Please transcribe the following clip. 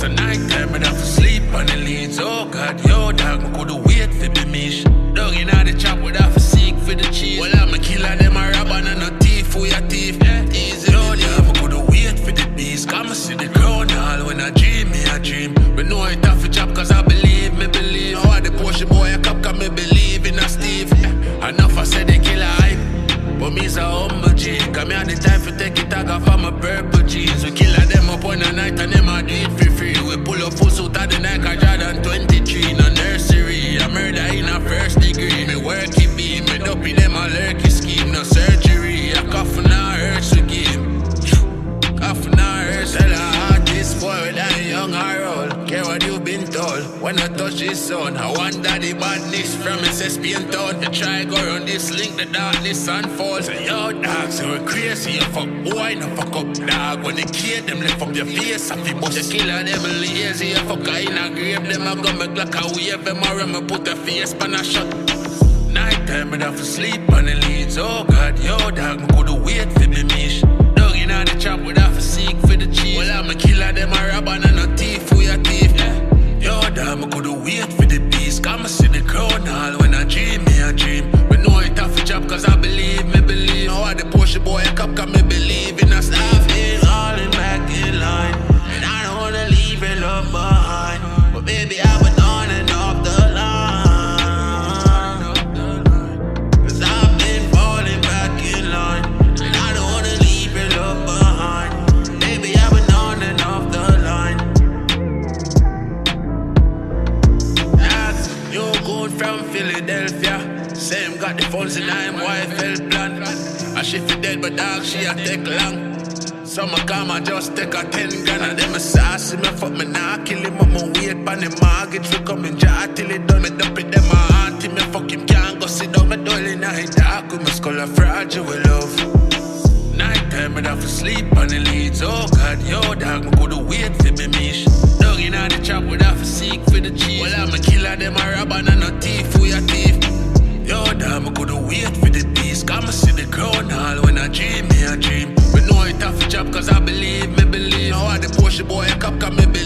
So night time, I have to sleep on the leads. Oh God, yo dog, me coulda wait for the mish. Dog inna the chop, would have to seek for the cheese. Well, I'm a killer, them a robber, and no thief, who ya thief? Easy, yo dog, me coulda wait for the beast. Come and see the crown all when I dream, me a dream. Me know it have to chop, cause I believe, me believe. How the Porsche boy a cop, cause me believe in a Steve. Enough I said they kill a hype, but me's a humble G. Cause me had the time for take it tag off of my purple jeans. We kill them up on the night and them a do it for free. We pull up full suit of the Nike Jordan 23. No nursery, I murder in a first degree. Me work it be, me dopey them a lurky scheme. No surgery, a coffin now hurts the game. Coffin now hurts, hell a artist boy with that young or old. Care what you been told, when I touch his son. I want daddy badness from SSP town. To try go around this link, the darkness unfolds. Say yo dog, so we're crazy, you fuck boy, no fuck up dog. When they kill them, lift up your face, I feel bust. The killer them lazy, you fuck in a grave. Them a gun me glock a wave, them a run me put a face pan a shot. Night time, I have to sleep on the leads. Oh God, yo dog, me coulda wait for the mish. Dog inna the chop, would have to seek for the cheese. Well, I'm a killer, them a robber, and no thief, who ya thief? Yo dog, me coulda wait for the beast. Come and see the crown all when I dream, me a dream. Me know it have to chop, cause I believe, me believe. How the Porsche boy a cop, cause me believe in a staff. Been all in back in line, and I don't wanna leave it love behind. But baby, I've been on and off the line, cause I've been falling back in line, and I don't wanna leave it love behind. Baby, I've been on and off the line. That's you good from Philadelphia. Same got the funds in I'm wife health plan. I she fi dead but dog she a take long. So my come and just take a 10 grand. And them a sassy me fuck me nah kill him. I'ma wait pan the mortgage fi come in jar till it done. Me dump it them a auntie me fuck him can't go sit down. Me dolly night dark with my skull a fragile with love. Night time I have to sleep on the leads. Oh God, yo dog, me coulda wait for me mish. Dog inna the chop would have to seek for the cheese. Well, I'm a killer, them a robber, and no thief, who ya thief? Yo dog, me coulda wait for the beast. Come and see the crown all when I dream, me a dream. Me know it have to chop, cause I believe, me believe. How the Porsche boy a cop, cause me believe.